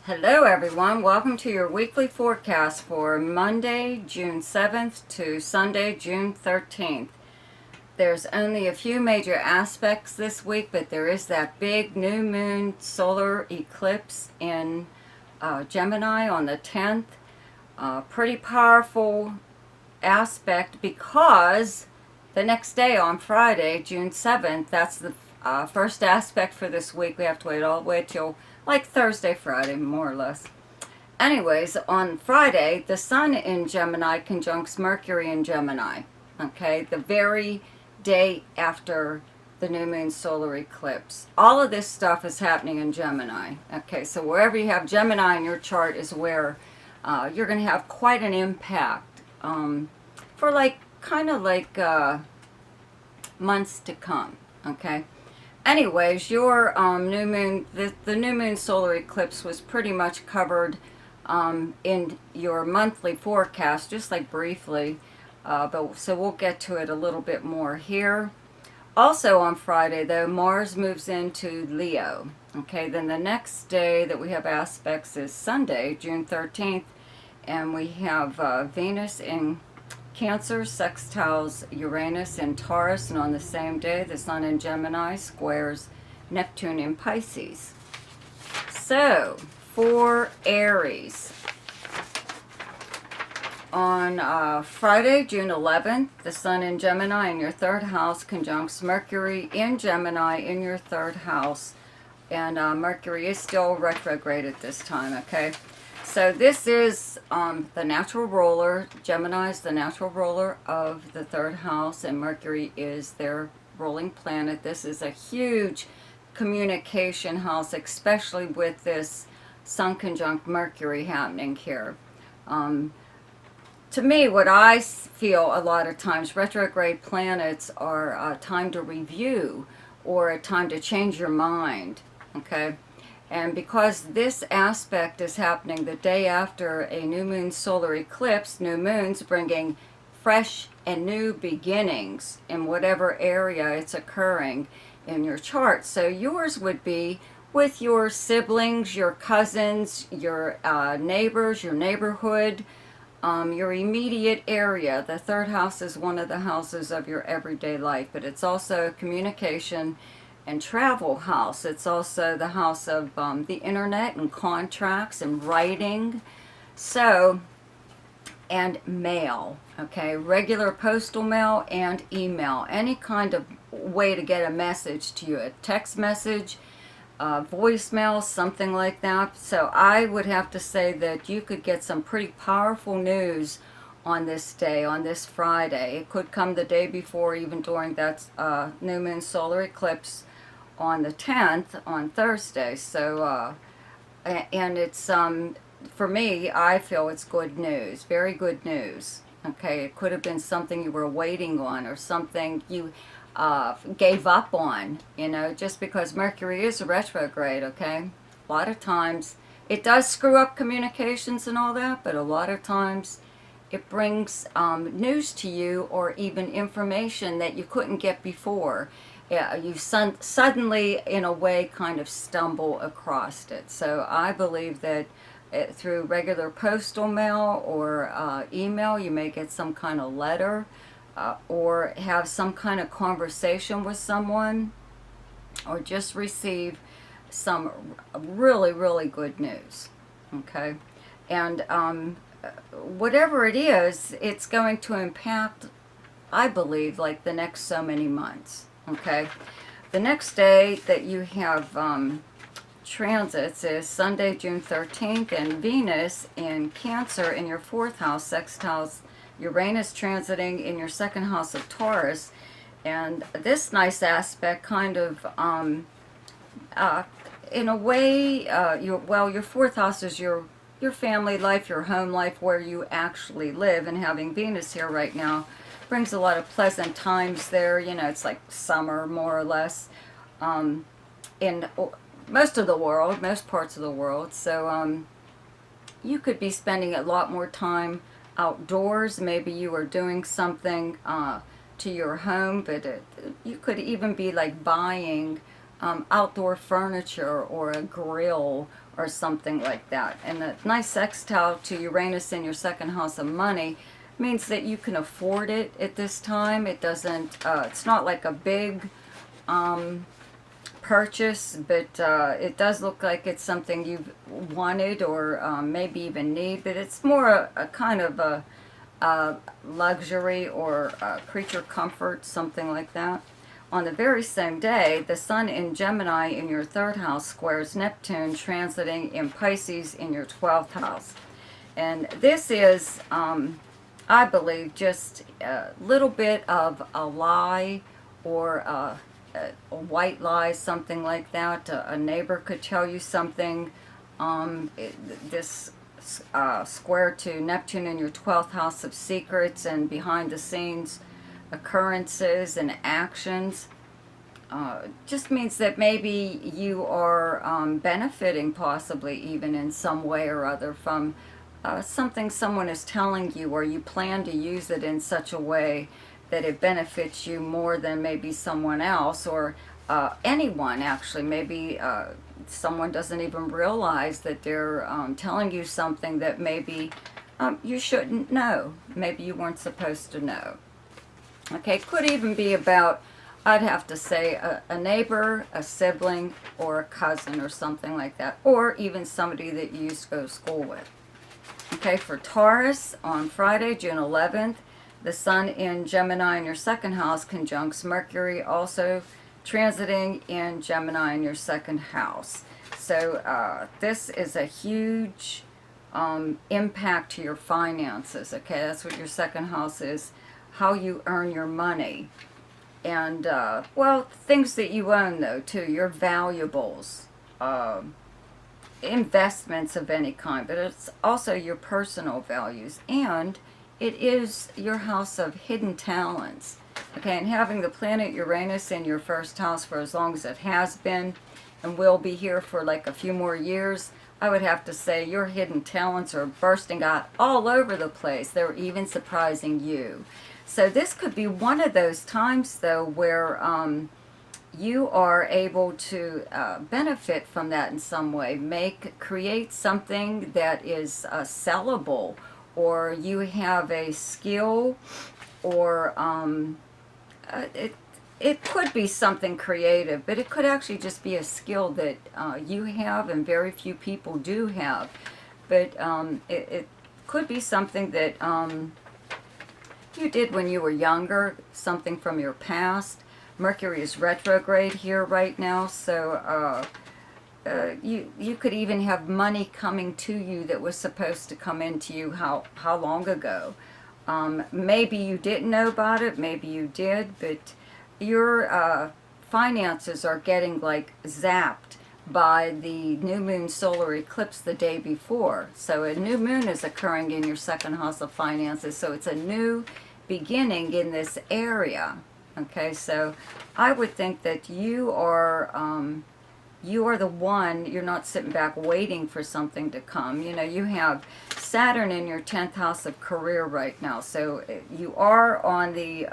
Hello everyone, welcome to your weekly forecast for Monday, June 7th to Sunday, June 13th. There's only a few major aspects this week, but there is that big new moon solar eclipse in Gemini on the 10th. Pretty powerful aspect because the next day on Friday, June 7th, that's the first aspect for this week. We have to wait all the way till like Thursday, Friday, more or less. Anyways, on Friday, the Sun in Gemini conjuncts Mercury in Gemini. Okay, the very day after the new moon solar eclipse. All of this stuff is happening in Gemini. Okay, so wherever you have Gemini in your chart is where you're going to have quite an impact for kind of like months to come. Okay. Anyways, your new moon, the new moon solar eclipse was pretty much covered in your monthly forecast, just like briefly, so we'll get to it a little bit more here. Also on Friday, though, Mars moves into Leo. Okay, then the next day that we have aspects is Sunday, June 13th, and we have Venus in Cancer sextiles Uranus in Taurus, and on the same day, the Sun in Gemini squares Neptune in Pisces. So, for Aries, on Friday, June 11th, the Sun in Gemini in your third house conjuncts Mercury in Gemini in your third house, and Mercury is still retrograde at this time, okay? So this is the natural ruler. Gemini is the natural ruler of the third house, and Mercury is their ruling planet. This is a huge communication house, especially with this Sun conjunct Mercury happening here. To me, what I feel a lot of times, retrograde planets are a time to review or a time to change your mind, okay? And because this aspect is happening the day after a new moon solar eclipse, new moons bringing fresh and new beginnings in whatever area it's occurring in your chart. So yours would be with your siblings, your cousins, your neighbors, your neighborhood, your immediate area. The third house is one of the houses of your everyday life, but it's also communication and travel house. It's also the house of the internet and contracts and writing. So, and mail, okay? Regular postal mail and email. Any kind of way to get a message to you. A text message, voicemail, something like that. So I would have to say that you could get some pretty powerful news on this day, on this Friday. It could come the day before, even during that new moon solar eclipse on the 10th, on Thursday. So, and it's, for me, I feel it's good news, very good news. Okay, it could have been something you were waiting on or something you gave up on, you know, just because Mercury is retrograde, okay? A lot of times, it does screw up communications and all that, but a lot of times it brings news to you or even information that you couldn't get before. Yeah, you suddenly, in a way, kind of stumble across it. So I believe that through regular postal mail or email, you may get some kind of letter or have some kind of conversation with someone or just receive some really, really good news, okay? And whatever it is, it's going to impact, I believe, like the next so many months. Okay, the next day that you have transits is Sunday, June 13th, and Venus in Cancer in your fourth house sextiles Uranus transiting in your second house of Taurus. And this nice aspect kind of, in a way, your fourth house is your family life, your home life, where you actually live, and having Venus here right now brings a lot of pleasant times there. You know, it's like summer, more or less, in most of the world, most parts of the world. So you could be spending a lot more time outdoors. Maybe you are doing something to your home, but you could even be like buying outdoor furniture or a grill or something like that. And a nice sextile to Uranus in your second house of money means that you can afford it at this time. It doesn't, it's not like a big purchase, but it does look like it's something you've wanted or maybe even need, but it's more a kind of a luxury or creature comfort, something like that. On the very same day, the Sun in Gemini in your third house squares Neptune transiting in Pisces in your 12th house. And this is, I believe, just a little bit of a lie or a white lie, something like that. A neighbor could tell you something. This square to Neptune in your 12th house of secrets and behind the scenes occurrences and actions just means that maybe you are benefiting possibly even in some way or other from something someone is telling you, or you plan to use it in such a way that it benefits you more than maybe someone else or anyone actually. Maybe someone doesn't even realize that they're telling you something that maybe you shouldn't know. Maybe you weren't supposed to know. Okay, could even be about, I'd have to say, a neighbor, a sibling, or a cousin or something like that. Or even somebody that you used to go to school with. Okay, for Taurus, on Friday, June 11th, the Sun in Gemini in your second house conjuncts Mercury, also transiting in Gemini in your second house. So this is a huge impact to your finances. Okay, that's what your second house is. How you earn your money. And, well, things that you own, though, too. Your valuables. Investments of any kind. But it's also your personal values. And it is your house of hidden talents. Okay, and having the planet Uranus in your first house for as long as it has been and will be here for like a few more years, I would have to say your hidden talents are bursting out all over the place. They're even surprising you. So this could be one of those times, though, where you are able to benefit from that in some way. Create something that is sellable, or you have a skill, or it could be something creative, but it could actually just be a skill that you have and very few people do have. But it could be something that you did when you were younger, something from your past. Mercury is retrograde here right now, so you could even have money coming to you that was supposed to come into you how long ago. Maybe you didn't know about it, maybe you did, but your finances are getting like zapped by the new moon solar eclipse the day before. So a new moon is occurring in your second house of finances, so it's a new beginning in this area. Okay, so I would think that you are the one. You're not sitting back waiting for something to come. You know, you have Saturn in your 10th house of career right now, so you are on the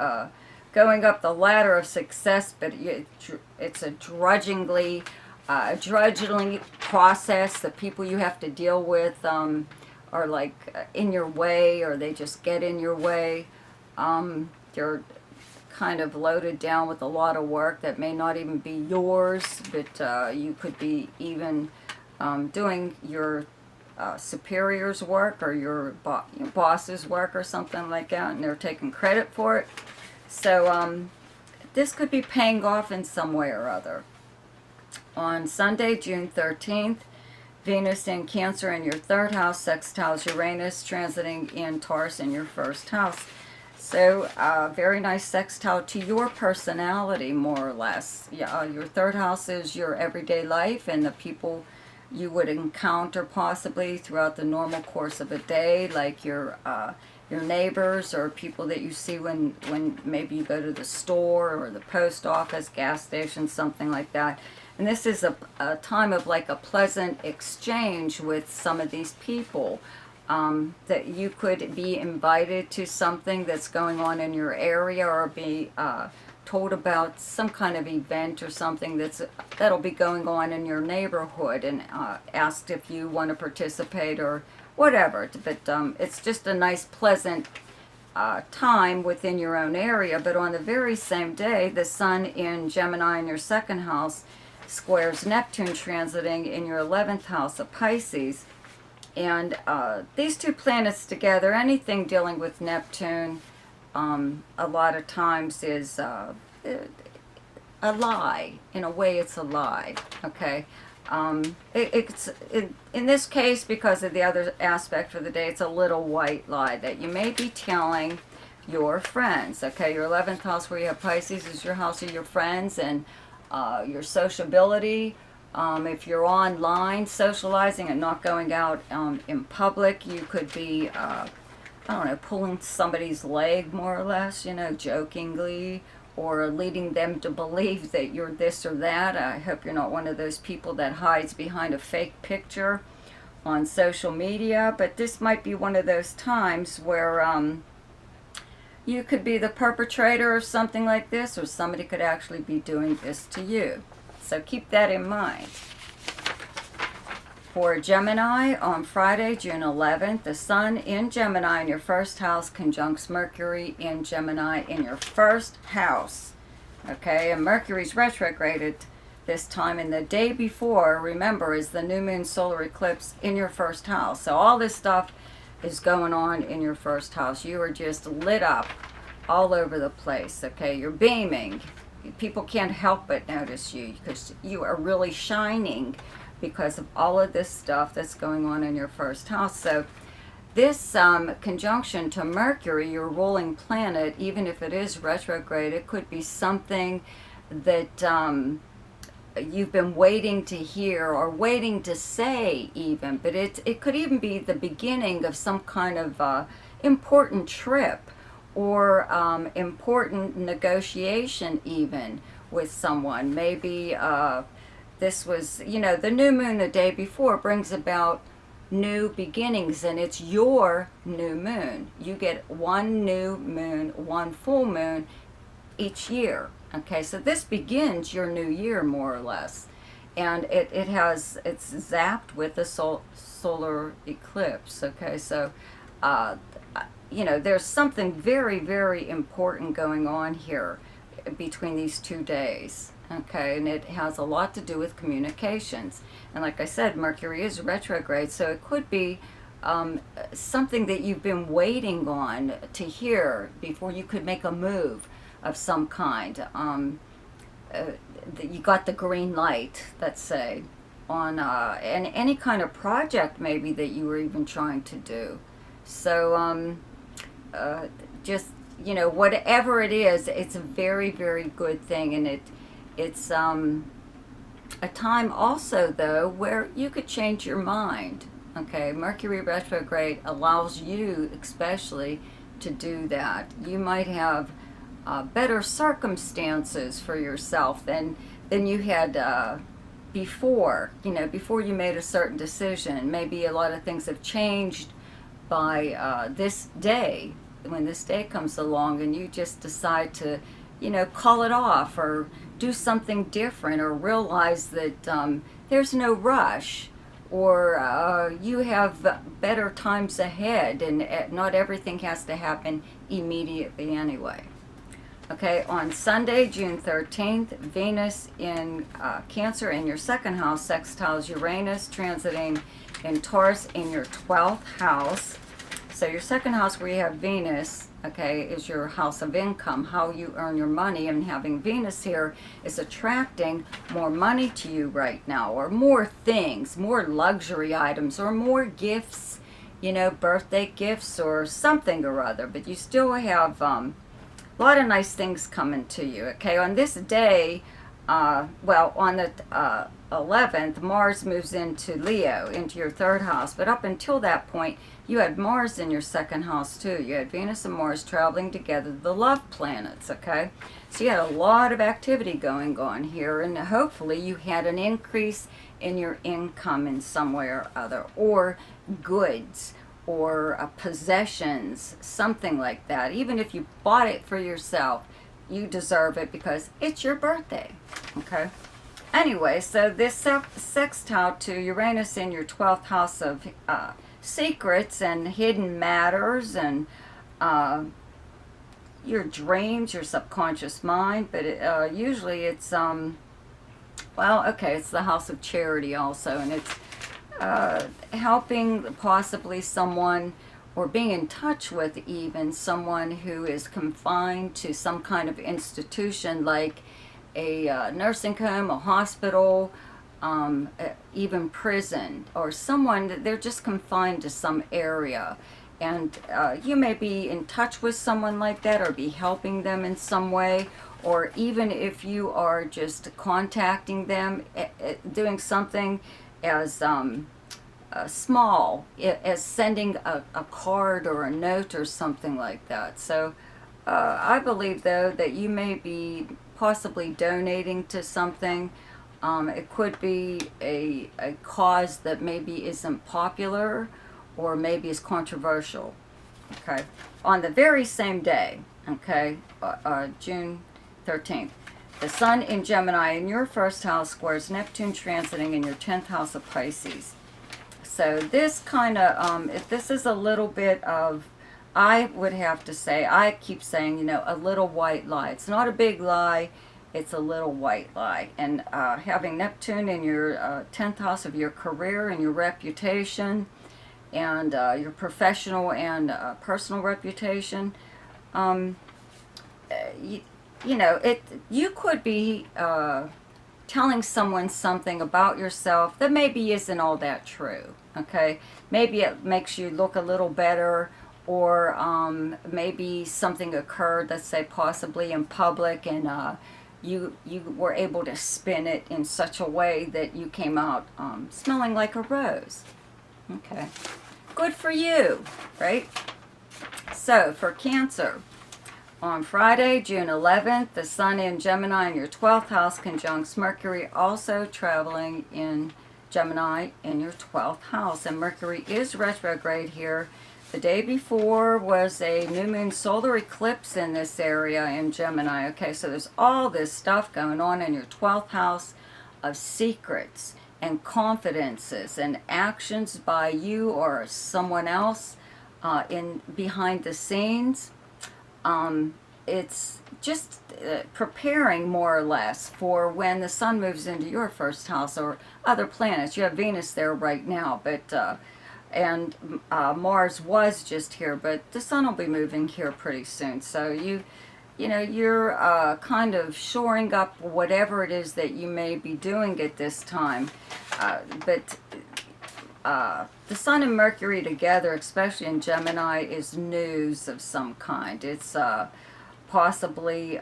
going up the ladder of success, but it's a drudging process. The people you have to deal with are like in your way, or they just get in your way. You're kind of loaded down with a lot of work that may not even be yours, but you could be even doing your superior's work or your boss's work or something like that, and they're taking credit for it. So this could be paying off in some way or other. On Sunday, June 13th, Venus in Cancer in your third house sextiles Uranus, transiting in Taurus in your first house. So very nice sextile to your personality, more or less. Yeah, your third house is your everyday life and the people you would encounter possibly throughout the normal course of a day, like your neighbors or people that you see when maybe you go to the store or the post office, gas station, something like that. And this is a time of like a pleasant exchange with some of these people. That you could be invited to something that's going on in your area, or be told about some kind of event or something that'll be going on in your neighborhood, and asked if you want to participate or whatever. But it's just a nice, pleasant time within your own area. But on the very same day, the sun in Gemini in your second house squares Neptune transiting in your 11th house of Pisces. And these two planets together, anything dealing with Neptune, a lot of times is a lie. In a way, it's a lie, okay? In this case, because of the other aspect for the day, it's a little white lie that you may be telling your friends, okay? Your 11th house where you have Pisces is your house of your friends and your sociability. If you're online socializing and not going out in public, you could be, I don't know, pulling somebody's leg more or less, you know, jokingly, or leading them to believe that you're this or that. I hope you're not one of those people that hides behind a fake picture on social media, but this might be one of those times where you could be the perpetrator of something like this, or somebody could actually be doing this to you. So keep that in mind. For Gemini, on Friday, June 11th, the sun in Gemini in your first house conjuncts Mercury in Gemini in your first house. Okay, and Mercury's retrograded this time, and the day before, remember, is the new moon solar eclipse in your first house. So all this stuff is going on in your first house. You are just lit up all over the place, okay? You're beaming. People can't help but notice you because you are really shining because of all of this stuff that's going on in your first house. So this conjunction to Mercury, your ruling planet, even if it is retrograde, it could be something that you've been waiting to hear or waiting to say even, but it could even be the beginning of some kind of important trip or important negotiation even with someone. Maybe this was, you know, the new moon the day before brings about new beginnings, and it's your new moon. You get one new moon, one full moon each year. Okay, so this begins your new year more or less, and it's zapped with the solar eclipse. Okay, so you know, there's something very, very important going on here between these 2 days. Okay, and it has a lot to do with communications. And like I said, Mercury is retrograde, so it could be something that you've been waiting on to hear before you could make a move of some kind. You got the green light, let's say, on any kind of project maybe that you were even trying to do. So just, you know, whatever it is, it's a very, very good thing, and it's a time also, though, where you could change your mind. Okay, Mercury retrograde allows you especially to do that. You might have better circumstances for yourself than you had before, you know, before you made a certain decision. Maybe a lot of things have changed by this day, when this day comes along, and you just decide to, you know, call it off or do something different, or realize that there's no rush, or you have better times ahead, and not everything has to happen immediately anyway. Okay, on Sunday, June 13th, Venus in Cancer in your second house sextiles Uranus, transiting in Taurus in your 12th house. So your second house where you have Venus, okay, is your house of income, how you earn your money, and having Venus here is attracting more money to you right now, or more things, more luxury items, or more gifts, you know, birthday gifts or something or other, but you still have a lot of nice things coming to you, okay? On this day, well, on the 11th, Mars moves into Leo, into your third house, but up until that point, you had Mars in your second house too. You had Venus and Mars traveling together, the love planets, okay? So you had a lot of activity going on here, and hopefully you had an increase in your income in some way or other, or goods, or possessions, something like that. Even if you bought it for yourself, you deserve it because it's your birthday. Okay. Anyway, so this sextile to Uranus in your 12th house of secrets and hidden matters and your dreams, your subconscious mind, but usually it's well, okay, it's the house of charity also, and it's helping possibly someone, or being in touch with even someone who is confined to some kind of institution like a nursing home, a hospital, even prison, or someone that they're just confined to some area. And you may be in touch with someone like that or be helping them in some way, or even if you are just contacting them, doing something as small as sending a card or a note or something like that. So I believe, though, that you may be possibly donating to something. It could be a cause that maybe isn't popular or maybe is controversial. Okay, on the very same day, okay, June 13th, the Sun in Gemini in your first house squares Neptune transiting in your 10th house of Pisces. So this kind of, this is a little bit of, I would have to say, I keep saying, you know, a little white lie. It's not a big lie, it's a little white lie. And having Neptune in your 10th house of your career and your reputation, and your professional and personal reputation, you know, you could be telling someone something about yourself that maybe isn't all that true. Okay, maybe it makes you look a little better, or maybe something occurred, let's say possibly in public, and you were able to spin it in such a way that you came out smelling like a rose. Okay, good for you, right? So for Cancer, on Friday, June 11th, the Sun in Gemini in your 12th house conjuncts Mercury, also traveling in Gemini in your 12th house. And Mercury is retrograde here. The day before was a new moon solar eclipse in this area in Gemini. Okay, so there's all this stuff going on in your 12th house of secrets and confidences and actions by you or someone else in behind the scenes. It's just preparing more or less for when the Sun moves into your first house, or other planets. You have Venus there right now, but and Mars was just here, but the Sun will be moving here pretty soon. So you know, you're kind of shoring up whatever it is that you may be doing at this time. But the Sun and Mercury together, especially in Gemini, is news of some kind. It's possibly,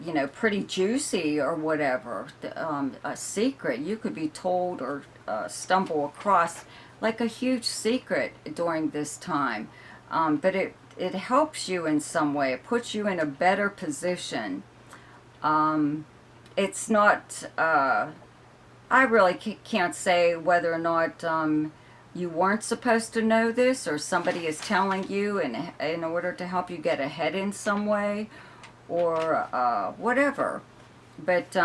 you know, pretty juicy or whatever. A secret you could be told or stumble across, like a huge secret during this time. But it helps you in some way. It puts you in a better position. It's not, I really can't say whether or not you weren't supposed to know this, or somebody is telling you in order to help you get ahead in some way, or whatever. But,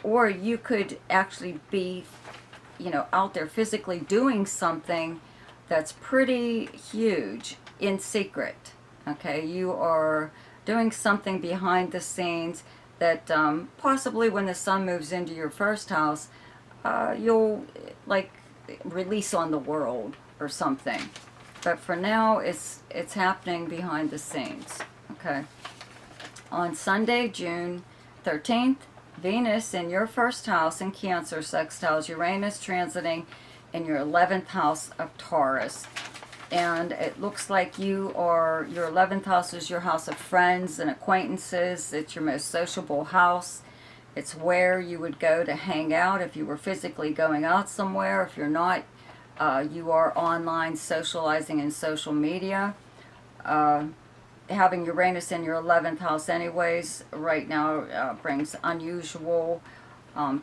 or you could actually be, you know, out there physically doing something that's pretty huge in secret. Okay, you are doing something behind the scenes that possibly when the Sun moves into your first house, you'll like release on the world or something. But for now, it's happening behind the scenes. Okay. On Sunday, June 13th, Venus in your first house in Cancer sextiles Uranus, transiting in your 11th house of Taurus. And it looks like your 11th house is your house of friends and acquaintances. It's your most sociable house. It's where you would go to hang out if you were physically going out somewhere. If you're not, you are online socializing in social media. Having Uranus in your 11th house anyways right now brings unusual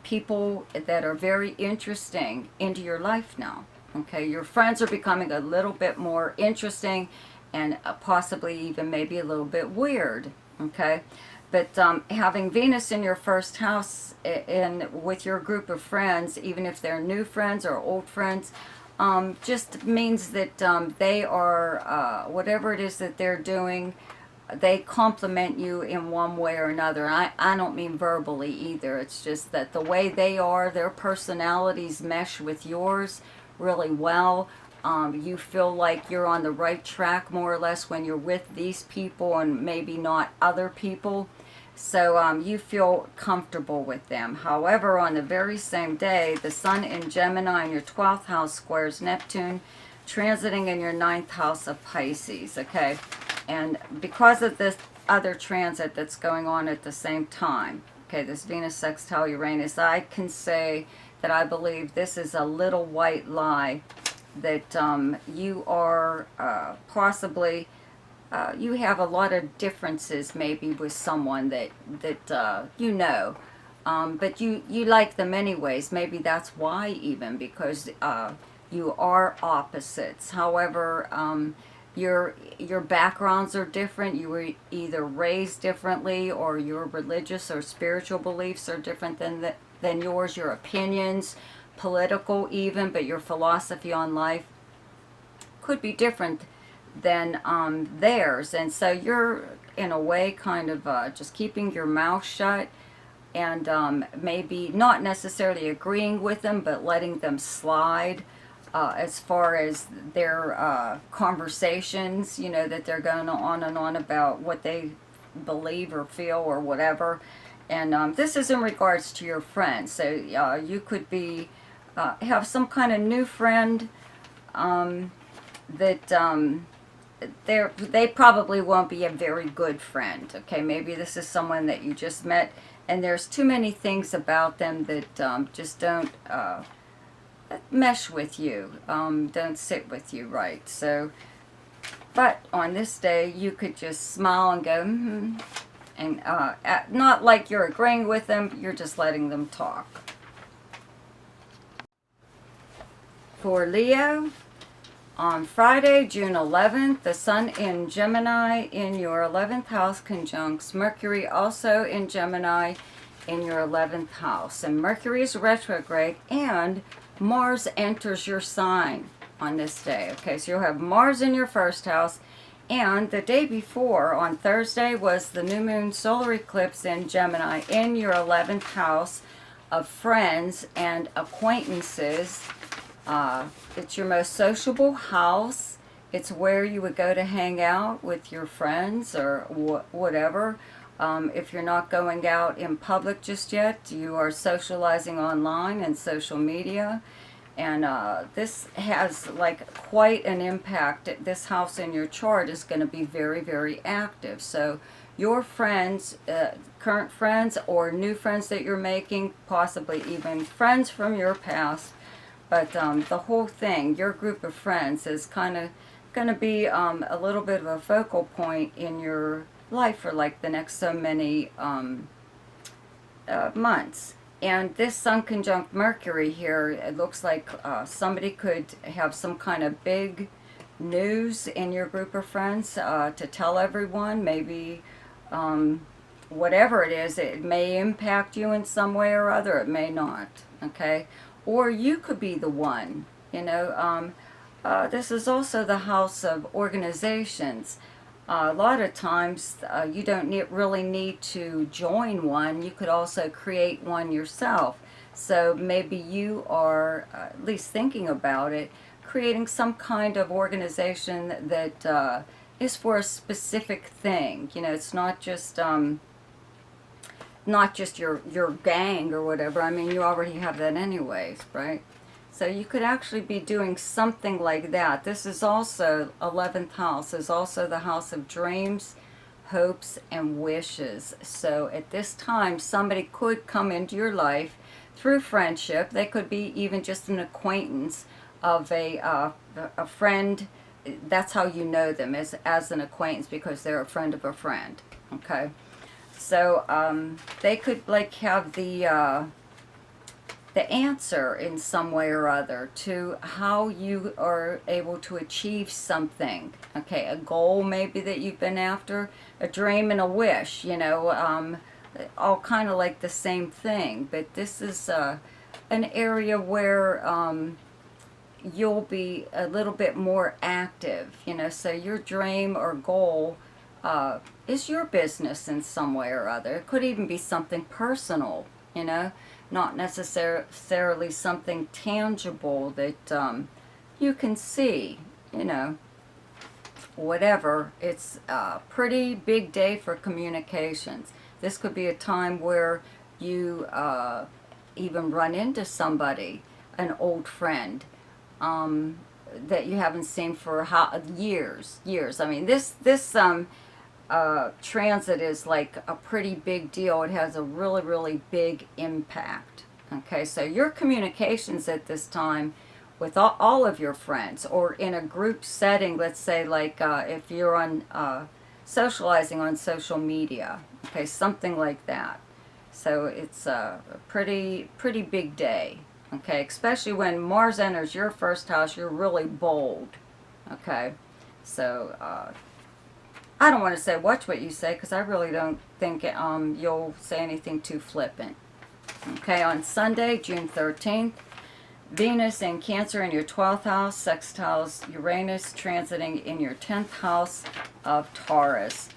people that are very interesting into your life now. Okay, your friends are becoming a little bit more interesting and possibly even maybe a little bit weird. Okay, but having Venus in your first house in with your group of friends, even if they're new friends or old friends, just means that they are, whatever it is that they're doing, they compliment you in one way or another. I don't mean verbally either. It's just that the way they are, their personalities mesh with yours really well. You feel like you're on the right track more or less when you're with these people and maybe not other people. So you feel comfortable with them. However, on the very same day, the Sun in Gemini in your 12th house squares Neptune, transiting in your 9th house of Pisces, okay? And because of this other transit that's going on at the same time, okay, this Venus sextile Uranus, I can say that I believe this is a little white lie that you are possibly... you have a lot of differences maybe with someone that you know, but you like them anyways. Maybe that's why, even because you are opposites. However, your backgrounds are different. You were either raised differently, or your religious or spiritual beliefs are different than yours. Your opinions, political even, but your philosophy on life could be different than theirs. And so you're in a way kind of just keeping your mouth shut, and maybe not necessarily agreeing with them, but letting them slide as far as their conversations, you know, that they're going on and on about what they believe or feel or whatever. And this is in regards to your friends. So you could be have some kind of new friend that they probably won't be a very good friend. Okay, maybe this is someone that you just met, and there's too many things about them that just don't mesh with you, don't sit with you right. So, but on this day, you could just smile and go, mm-hmm, and not like you're agreeing with them, you're just letting them talk. For Leo, on Friday, June 11th, the Sun in Gemini in your 11th house conjuncts Mercury, also in Gemini in your 11th house. And Mercury is retrograde, and Mars enters your sign on this day. Okay, so you'll have Mars in your first house. And the day before, on Thursday, was the new moon solar eclipse in Gemini in your 11th house of friends and acquaintances. It's your most sociable house. It's where you would go to hang out with your friends or whatever. If you're not going out in public just yet, you are socializing online and social media. And this has like quite an impact. This house in your chart is going to be very, very active. So your friends, current friends or new friends that you're making, possibly even friends from your past, but the whole thing, your group of friends, is kind of going to be a little bit of a focal point in your life for like the next so many months. And this Sun conjunct Mercury here, it looks like somebody could have some kind of big news in your group of friends to tell everyone. Maybe whatever it is, it may impact you in some way or other. It may not, okay? Or you could be the one, you know. This is also the house of organizations. A lot of times you don't really need to join one. You could also create one yourself. So maybe you are at least thinking about it, creating some kind of organization that is for a specific thing. You know, it's not just your gang or whatever. I mean, you already have that anyways, right? So you could actually be doing something like that. This is also, 11th house is also the house of dreams, hopes, and wishes. So at this time, somebody could come into your life through friendship. They could be even just an acquaintance of a friend. That's how you know them, as an acquaintance, because they're a friend of a friend, okay? So they could like have the the answer in some way or other to how you are able to achieve something. Okay, a goal maybe that you've been after, a dream and a wish, you know, all kind of like the same thing. But this is an area where you'll be a little bit more active, you know, so your dream or goal is your business in some way or other. It could even be something personal, you know, not necessarily something tangible that you can see, you know, whatever. It's a pretty big day for communications. This could be a time where you even run into somebody, an old friend, that you haven't seen for years. I mean, this transit is like a pretty big deal. It has a really, really big impact. Okay, so your communications at this time with all of your friends, or in a group setting, let's say like if you're on socializing on social media, okay, something like that. So it's a pretty big day. Okay, especially when Mars enters your first house, you're really bold. Okay, so I don't want to say watch what you say, because I really don't think you'll say anything too flippant. Okay, on Sunday, June 13th, Venus in Cancer in your 12th house, sextiles Uranus transiting in your 10th house of Taurus.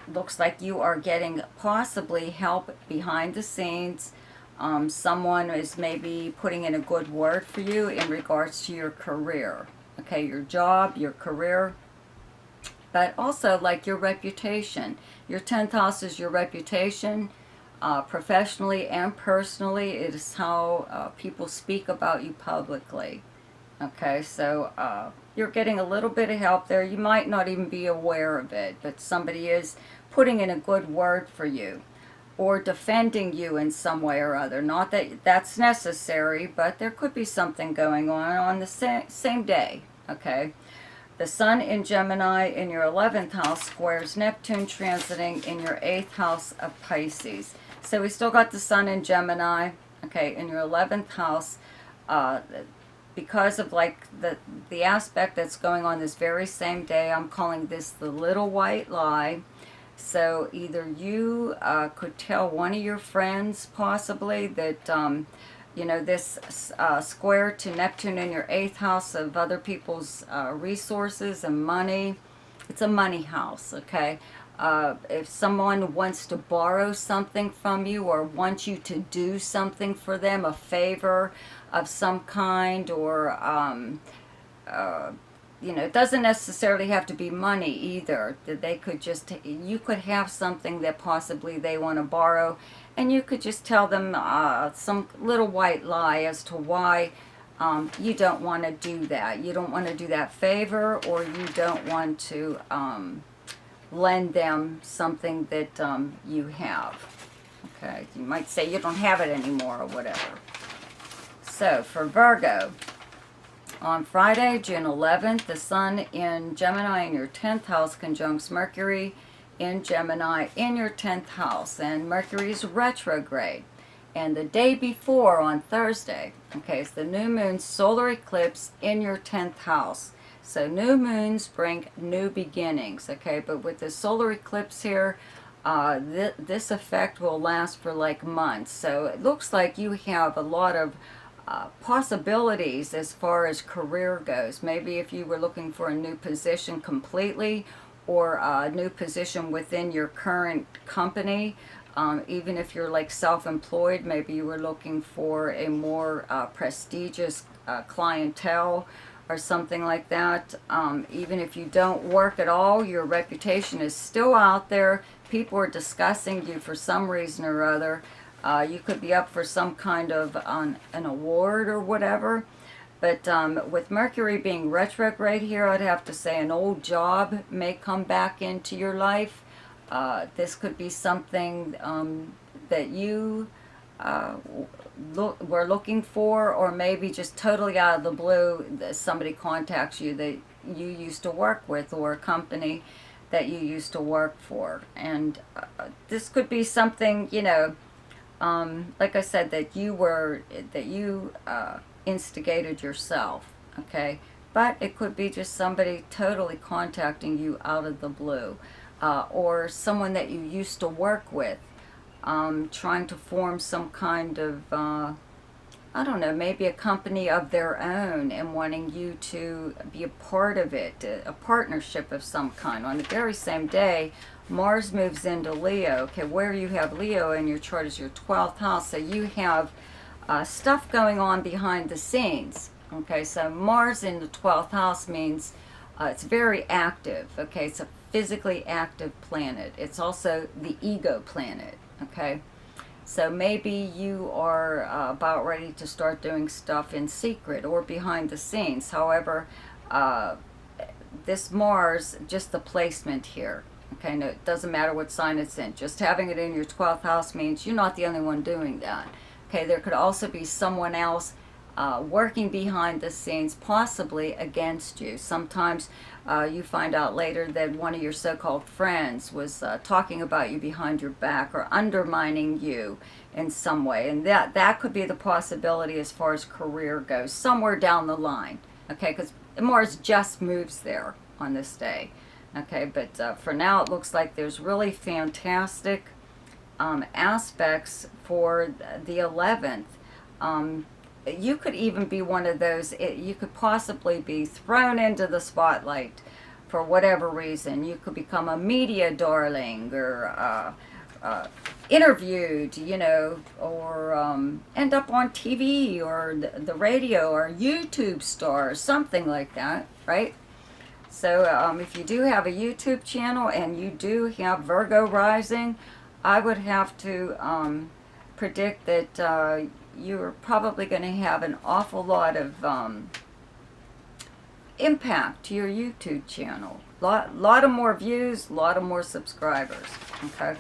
Looks like you are getting possibly help behind the scenes. Someone is maybe putting in a good word for you in regards to your career. Okay, your job, your career, but also like your reputation. Your 10th house is your reputation, professionally and personally. It is how people speak about you publicly. Okay, so you're getting a little bit of help there. You might not even be aware of it, but somebody is putting in a good word for you, or defending you in some way or other. Not that that's necessary, but there could be something going on the same day, okay? The Sun in Gemini in your 11th house squares Neptune transiting in your 8th house of Pisces. So we still got the Sun in Gemini, okay, in your 11th house, because of like the aspect that's going on this very same day. I'm calling this the little white lie. So either you could tell one of your friends possibly that, you know, this square to Neptune in your 8th house of other people's resources and money. It's a money house, okay? If someone wants to borrow something from you, or wants you to do something for them, a favor of some kind, or you know, it doesn't necessarily have to be money either. They could just, you could have something that possibly they want to borrow, and you could just tell them some little white lie as to why you don't want to do that. You don't want to do that favor, or you don't want to lend them something that you have. Okay, you might say you don't have it anymore or whatever. So for Virgo, on Friday, June 11th, the Sun in Gemini in your 10th house conjuncts Mercury in Gemini in your 10th house. And Mercury is retrograde. And the day before, on Thursday, okay, it's the new moon solar eclipse in your 10th house. So new moons bring new beginnings, okay? But with the solar eclipse here, this effect will last for like months. So it looks like you have a lot of possibilities as far as career goes. Maybe if you were looking for a new position completely, or a new position within your current company, even if you're like self-employed, maybe you were looking for a more prestigious clientele or something like that. Even if you don't work at all, your reputation is still out there. People are discussing you for some reason or other. You could be up for some kind of an award or whatever. But with Mercury being retrograde here, I'd have to say an old job may come back into your life. This could be something that you were looking for, or maybe just totally out of the blue, somebody contacts you that you used to work with, or a company that you used to work for. And this could be something, you know, like I said, that you instigated yourself, okay? But it could be just somebody totally contacting you out of the blue, or someone that you used to work with, trying to form some kind of, I don't know, maybe a company of their own and wanting you to be a part of it, a partnership of some kind. On the very same day, Mars moves into Leo, okay, where you have Leo in your chart is your 12th house, so you have stuff going on behind the scenes, okay? So Mars in the 12th house means it's very active, okay? It's a physically active planet. It's also the ego planet, okay? So maybe you are about ready to start doing stuff in secret or behind the scenes. However, this Mars, just the placement here, okay, no, it doesn't matter what sign it's in. Just having it in your 12th house means you're not the only one doing that. Okay, there could also be someone else working behind the scenes, possibly against you. Sometimes you find out later that one of your so-called friends was talking about you behind your back or undermining you in some way. And that could be the possibility as far as career goes, somewhere down the line. Okay, because Mars just moves there on this day. Okay, but for now it looks like there's really fantastic aspects for the 11th. You could even be one of those, you could possibly be thrown into the spotlight for whatever reason. You could become a media darling or interviewed, you know, or end up on TV or the radio or YouTube star or something like that, right? So if you do have a YouTube channel and you do have Virgo rising, I would have to predict that you're probably going to have an awful lot of impact to your YouTube channel. Lot of more views, lot of more subscribers. Okay.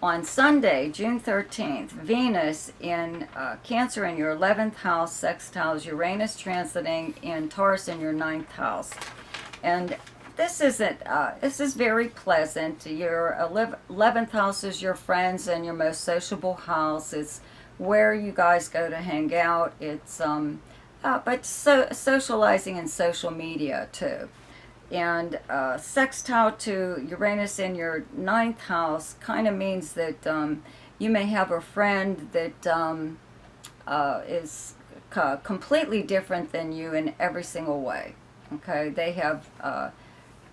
On Sunday, June 13th, Venus in Cancer in your 11th house, sextiles Uranus transiting in Taurus in your 9th house. And this is very pleasant. Your 11th house is your friends and your most sociable house. It's where you guys go to hang out. It's but socializing and social media too. And sextile to Uranus in your 9th house kind of means that you may have a friend that is completely different than you in every single way. Okay, they have a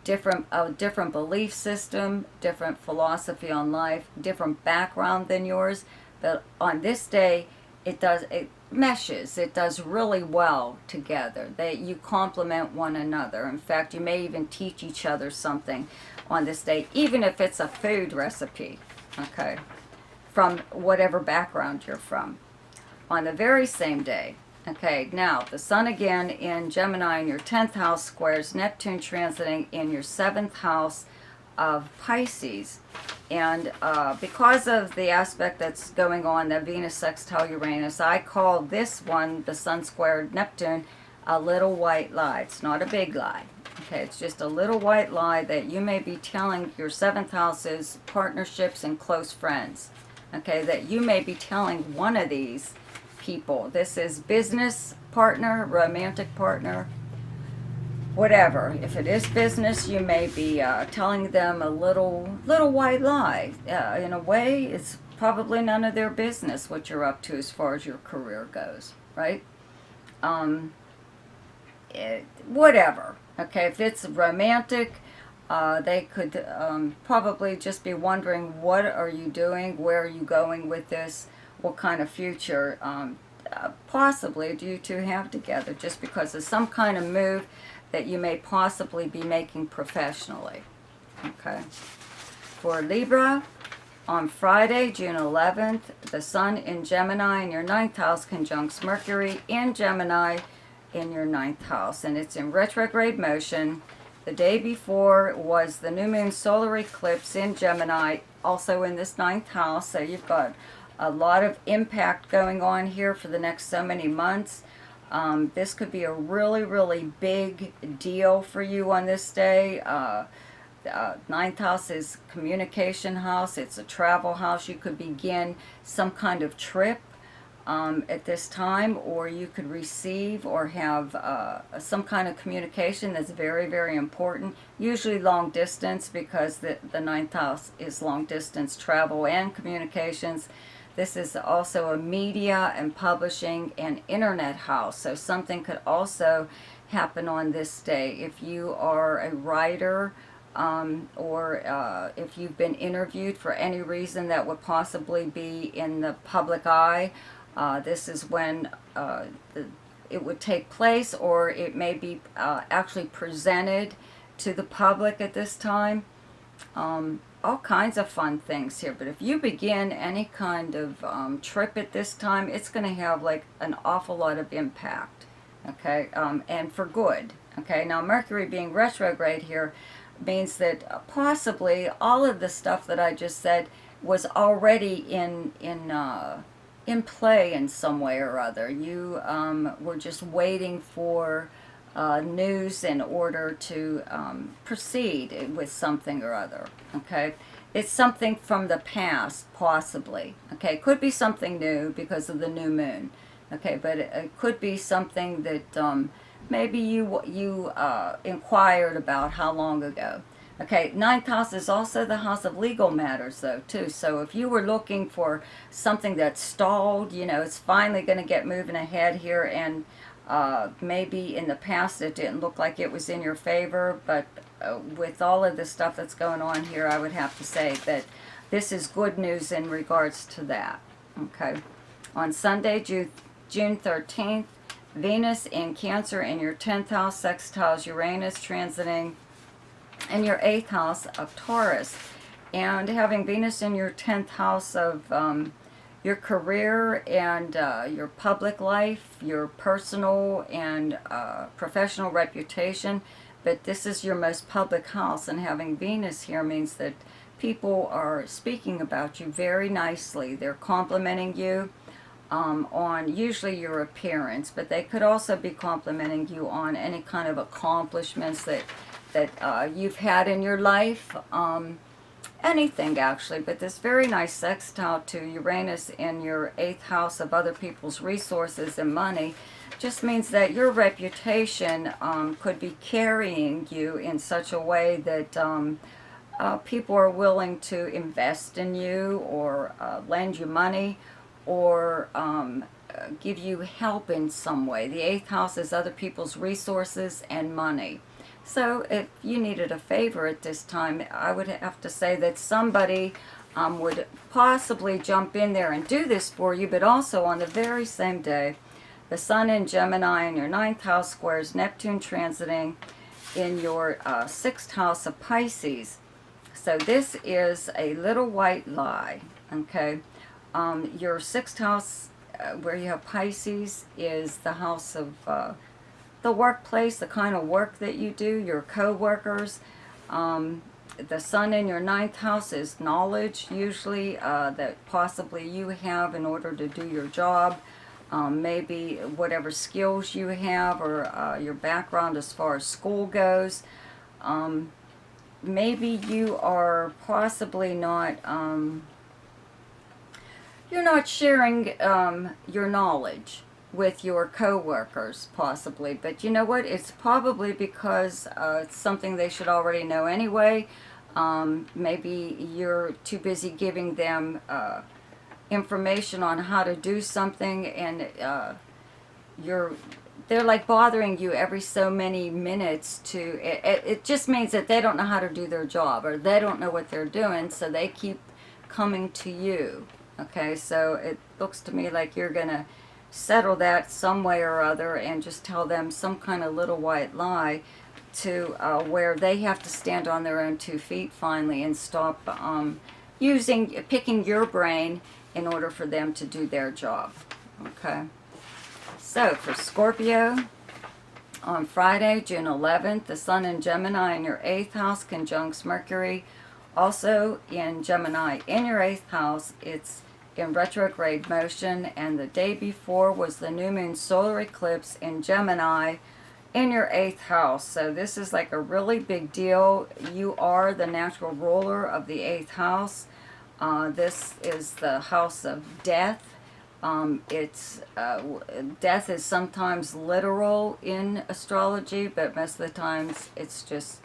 different belief system, different philosophy on life, different background than yours. But on this day, it meshes. It does really well together. You complement one another. In fact, you may even teach each other something on this day, even if it's a food recipe, okay, from whatever background you're from. On the very same day, okay, now the Sun again in Gemini in your 10th house squares Neptune transiting in your 7th house of Pisces. And because of the aspect that's going on, the Venus sextile Uranus, I call this one, the Sun squared Neptune, a little white lie. It's not a big lie. Okay, it's just a little white lie that you may be telling your 7th houses, partnerships, and close friends. Okay, that you may be telling one of these people. This is business partner, romantic partner, whatever. If it is business, you may be telling them a little white lie. In a way, it's probably none of their business what you're up to as far as your career goes, right? Whatever. Okay, if it's romantic, they could probably just be wondering, what are you doing? Where are you going with this? What kind of future possibly do you two have together, just because of some kind of move that you may possibly be making professionally. Okay. For Libra, on Friday, June 11th, the Sun in Gemini in your 9th house conjuncts Mercury in Gemini in your 9th house, and it's in retrograde motion. The day before was the new moon solar eclipse in Gemini, also in this 9th house, so you've got a lot of impact going on here for the next so many months. This could be a really, really big deal for you on this day. Ninth house is communication house. It's a travel house. You could begin some kind of trip at this time, or you could receive or have some kind of communication that's very, very important. Usually long distance, because the ninth house is long distance travel and communications. This is also a media and publishing and internet house. So something could also happen on this day. If you are a writer, or if you've been interviewed for any reason that would possibly be in the public eye, this is when it would take place, or it may be actually presented to the public at this time. All kinds of fun things here. But if you begin any kind of trip at this time, it's going to have like an awful lot of impact, okay, and for good. Okay, now Mercury being retrograde here means that possibly all of the stuff that I just said was already in play in some way or other. You were just waiting for news in order to proceed with something or other. Okay, it's something from the past, possibly. Okay, it could be something new because of the new moon. Okay, but it could be something that maybe you inquired about how long ago. Okay, ninth house is also the house of legal matters, though, too. So if you were looking for something that stalled, you know, it's finally going to get moving ahead here, and maybe in the past it didn't look like it was in your favor, but with all of the stuff that's going on here, I would have to say that this is good news in regards to that. Okay, on Sunday, June 13th, Venus in Cancer in your 10th house sextiles Uranus, transiting in your 8th house of Taurus. And having Venus in your 10th house of your career and your public life, your personal and professional reputation. But this is your most public house, and having Venus here means that people are speaking about you very nicely. They're complimenting you on usually your appearance, but they could also be complimenting you on any kind of accomplishments that you've had in your life, anything actually. But this very nice sextile to Uranus in your 8th house of other people's resources and money just means that your reputation could be carrying you in such a way that people are willing to invest in you, or lend you money, or give you help in some way. The 8th house is other people's resources and money. So if you needed a favor at this time, I would have to say that somebody would possibly jump in there and do this for you. But also on the very same day, the Sun in Gemini in your 9th house squares Neptune transiting in your 6th house of Pisces. So this is a little white lie, okay? Your 6th house, where you have Pisces, is the house of the workplace, the kind of work that you do, your co-workers. The Sun in your 9th house is knowledge, usually, that possibly you have in order to do your job. Maybe whatever skills you have, or your background as far as school goes. Maybe you are possibly not, you're not sharing your knowledge with your co-workers, possibly. But you know what? It's probably because it's something they should already know anyway. Maybe you're too busy giving them information on how to do something, and they're like bothering you every so many minutes to, it just means that they don't know how to do their job, or they don't know what they're doing, so they keep coming to you. Okay, so it looks to me like you're gonna settle that some way or other and just tell them some kind of little white lie to where they have to stand on their own 2 feet finally, and stop picking your brain in order for them to do their job. Okay, so for Scorpio, on Friday, June 11th, the Sun in Gemini in your 8th house conjuncts Mercury, also in Gemini in your 8th house. It's in retrograde motion, and the day before was the new moon solar eclipse in Gemini in your 8th house. So this is like a really big deal. You are the natural ruler of the 8th house. This is the house of death. Death is sometimes literal in astrology, but most of the times it's just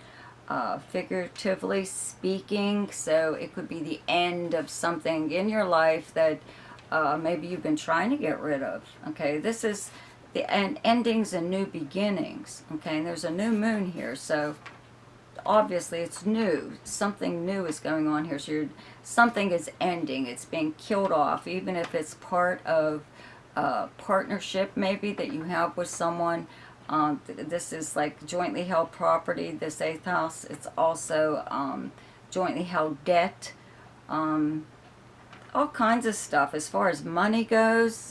figuratively speaking. So it could be the end of something in your life that maybe you've been trying to get rid of. Okay, this is the endings and new beginnings. Okay, and there's a new moon here, so obviously it's new. Something new is going on here. So something is ending. It's being killed off, even if it's part of a partnership maybe that you have with someone. This is like jointly held property, this 8th house. It's also jointly held debt. All kinds of stuff. As far as money goes,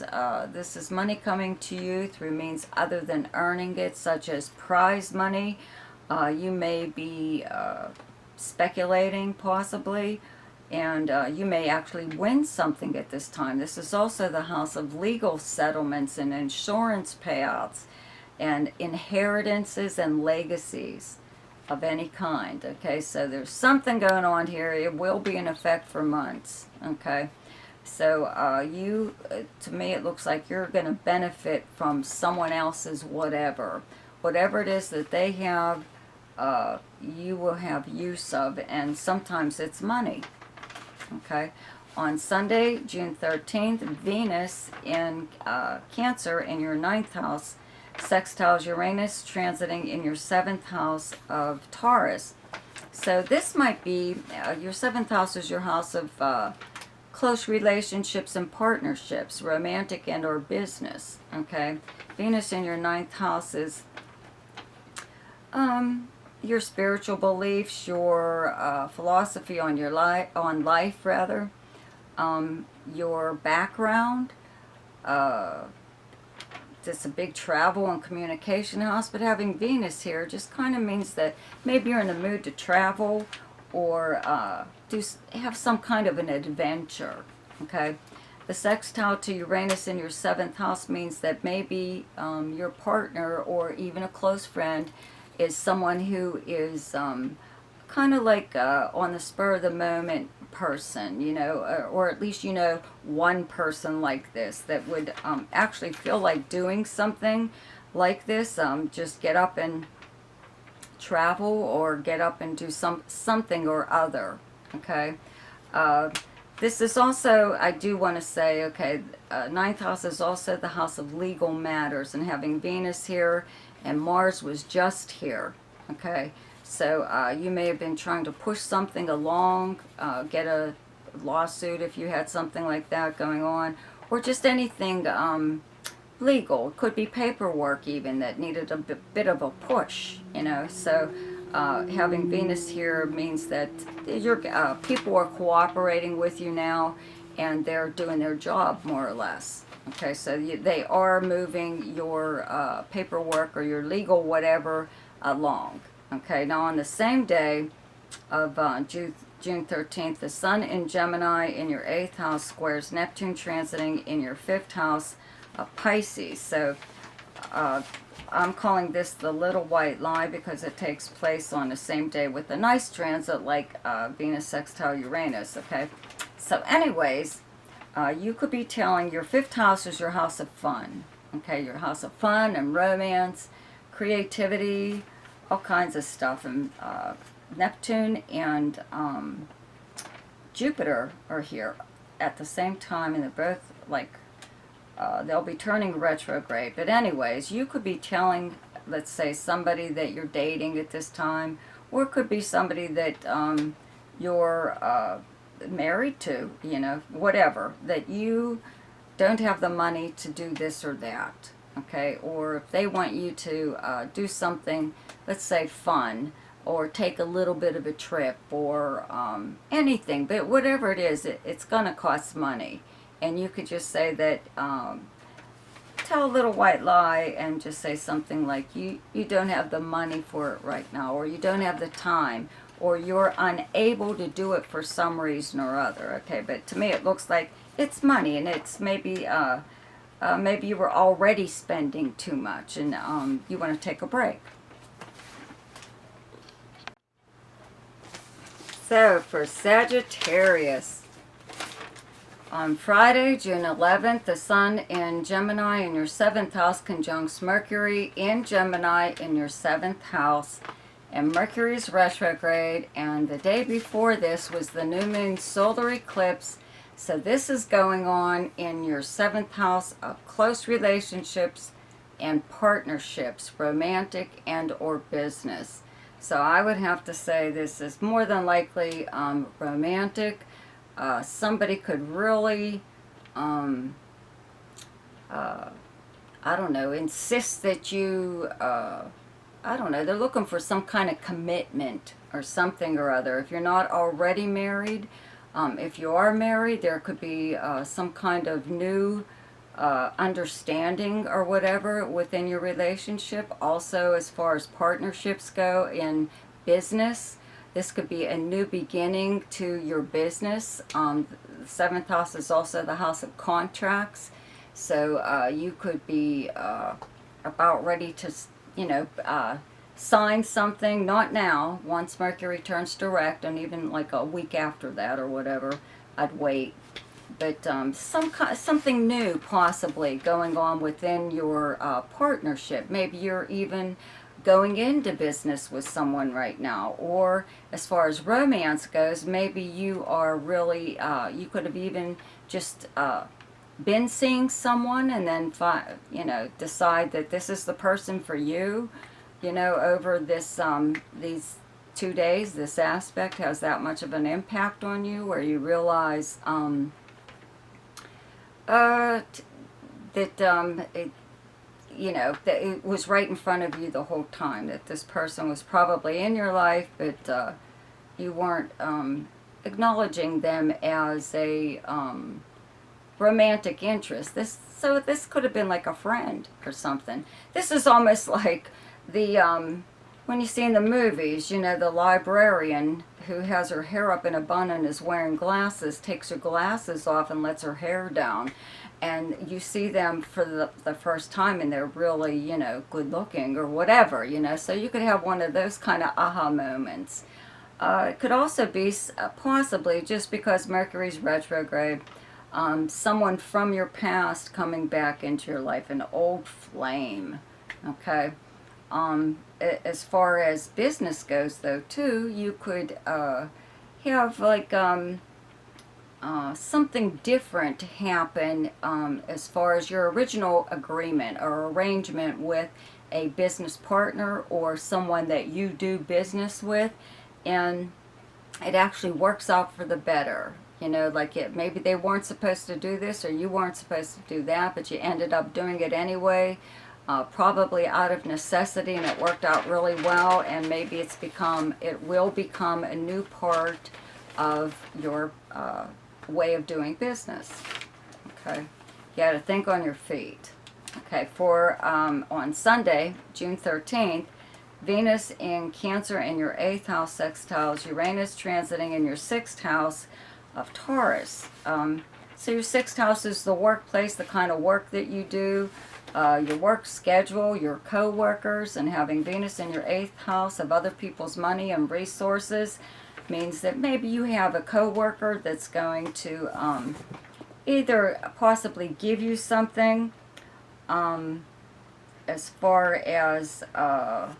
this is money coming to you through means other than earning it, such as prize money. You may be speculating possibly, and you may actually win something at this time. This is also the house of legal settlements and insurance payouts and inheritances and legacies of any kind. Okay, so there's something going on here. It will be in effect for months. Okay, so to me it looks like you're going to benefit from someone else's whatever it is that they have. You will have use of, and sometimes it's money. Okay, on Sunday, June 13th, Venus in Cancer in your 9th house sextiles Uranus, transiting in your 7th house of Taurus. So this might be, your 7th house is your house of close relationships and partnerships, romantic and or business. Okay, Venus in your 9th house is your spiritual beliefs, your philosophy on your life rather, your background. It's a big travel and communication house, but having Venus here just kind of means that maybe you're in the mood to travel or have some kind of an adventure. Okay, the sextile to Uranus in your 7th house means that maybe your partner or even a close friend is someone who is kind of like on the spur of the moment person, you know, or at least you know one person like this that would actually feel like doing something like this. Just get up and travel, or get up and do something or other. Okay, this is also, I do want to say, okay, 9th house is also the house of legal matters, and having Venus here and Mars was just here. Okay, so you may have been trying to push something along, get a lawsuit if you had something like that going on, or just anything legal. It could be paperwork even that needed a bit of a push, you know. So having Venus here means that your people are cooperating with you now, and they're doing their job more or less. Okay, so they are moving your paperwork or your legal whatever along. Okay, now on the same day of June 13th, the Sun in Gemini in your 8th house squares Neptune transiting in your 5th house of Pisces. So I'm calling this the little white lie because it takes place on the same day with a nice transit like Venus sextile Uranus. Okay, so anyways, you could be telling your 5th house is your house of fun. Okay, your house of fun and romance, creativity, all kinds of stuff. And Neptune and Jupiter are here at the same time, and they're both like, they'll be turning retrograde. But anyways, you could be telling, let's say, somebody that you're dating at this time, or it could be somebody that you're married to, you know, whatever, that you don't have the money to do this or that. Okay, or if they want you to do something, let's say fun, or take a little bit of a trip, or anything, but whatever it is, it's going to cost money. And you could just say that, tell a little white lie and just say something like you don't have the money for it right now, or you don't have the time, or you're unable to do it for some reason or other. Okay, but to me it looks like it's money, and it's maybe maybe you were already spending too much and you want to take a break. So for Sagittarius, on Friday, June 11th, the Sun in Gemini in your 7th house conjuncts Mercury in Gemini in your 7th house. And Mercury's retrograde. And the day before this was the new moon solar eclipse. So this is going on in your 7th house of close relationships and partnerships, romantic and or business. So I would have to say this is more than likely romantic. Somebody could really, I don't know, insist that you, I don't know, they're looking for some kind of commitment or something or other. If you're not already married, if you are married, there could be some kind of new understanding or whatever within your relationship. Also, as far as partnerships go in business, this could be a new beginning to your business. The 7th house is also the house of contracts. So you could be about ready to, sign something, not now, once Mercury turns direct, and even like a week after that or whatever, I'd wait. But something new possibly going on within your partnership. Maybe you're even going into business with someone right now. Or as far as romance goes, maybe you are really, you could have even just been seeing someone and then, decide that this is the person for you, over this, these 2 days. This aspect has that much of an impact on you where you realize that that it was right in front of you the whole time, that this person was probably in your life, but you weren't acknowledging them as a romantic interest. So this could have been like a friend or something. This is almost like the when you see in the movies, the librarian who has her hair up in a bun and is wearing glasses, takes her glasses off and lets her hair down. And you see them for the first time and they're really, good looking or whatever, So you could have one of those kind of aha moments. It could also be possibly just because Mercury's retrograde, someone from your past coming back into your life, an old flame, okay? As far as business goes, though, too, you could have like something different happen as far as your original agreement or arrangement with a business partner or someone that you do business with, and it actually works out for the better. Like maybe they weren't supposed to do this or you weren't supposed to do that, but you ended up doing it anyway. Probably out of necessity, and it worked out really well, and maybe it will become a new part of your way of doing business. Okay, you got to think on your feet. Okay, for on Sunday, June 13th, Venus in Cancer in your 8th house sextiles Uranus transiting in your 6th house of Taurus. So your 6th house is the workplace, the kind of work that you do. Your work schedule, your co-workers, and having Venus in your 8th house of other people's money and resources means that maybe you have a co-worker that's going to either possibly give you something as far as loan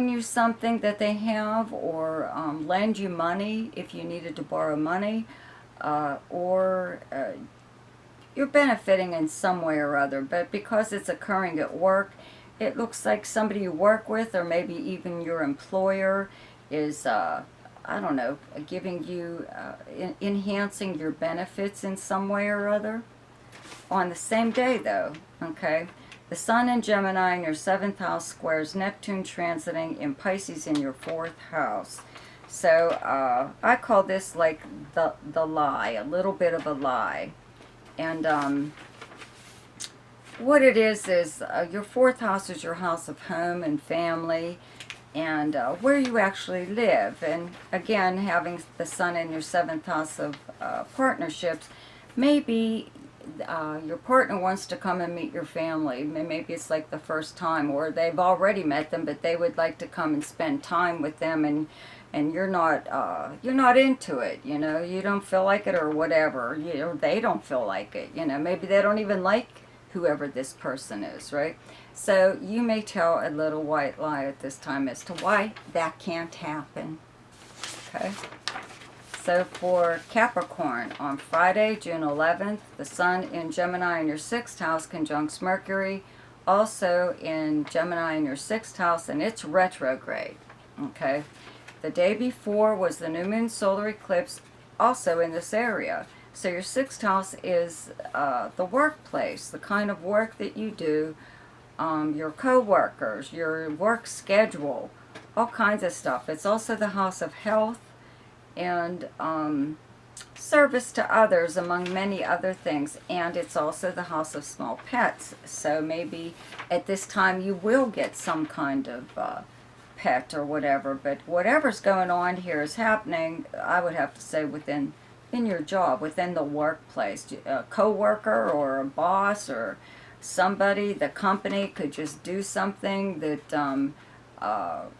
you something that they have, or lend you money if you needed to borrow money, or you're benefiting in some way or other. But because it's occurring at work, it looks like somebody you work with, or maybe even your employer, is, giving you, enhancing your benefits in some way or other. On the same day, though, okay, the Sun in Gemini in your 7th house squares Neptune transiting in Pisces in your 4th house. So I call this like the lie, a little bit of a lie. And what it is your 4th house is your house of home and family, and where you actually live. And again, having the Sun in your 7th house of partnerships, maybe your partner wants to come and meet your family. Maybe it's like the first time, or they've already met them, but they would like to come and spend time with them, and you're not into it. You know, you don't feel like it or whatever. You know, they don't feel like it. You know, maybe they don't even like whoever this person is, right? So you may tell a little white lie at this time as to why that can't happen. Okay. So for Capricorn, on Friday, June 11th, the Sun in Gemini in your 6th house conjuncts Mercury, also in Gemini in your 6th house, and it's retrograde. Okay. The day before was the new moon solar eclipse, also in this area. So your 6th house is the workplace, the kind of work that you do, your co-workers, your work schedule, all kinds of stuff. It's also the house of health and service to others, among many other things. And it's also the house of small pets. So maybe at this time you will get some kind of pet or whatever. But whatever's going on here is happening, I would have to say, in your job, within the workplace. A co-worker or a boss or somebody, the company could just do something that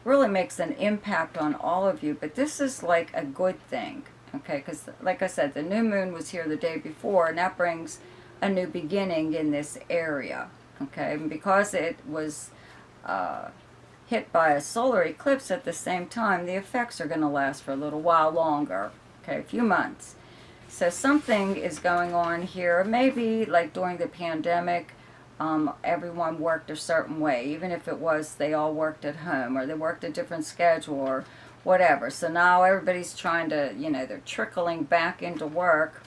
really makes an impact on all of you. But this is like a good thing, okay? Because like I said, the new moon was here the day before, and that brings a new beginning in this area, okay? And because it was hit by a solar eclipse at the same time, the effects are going to last for a little while longer, okay? A few months. So something is going on here. Maybe like during the pandemic, everyone worked a certain way, even if it was they all worked at home or they worked a different schedule or whatever. So now everybody's trying to, you know, they're trickling back into work,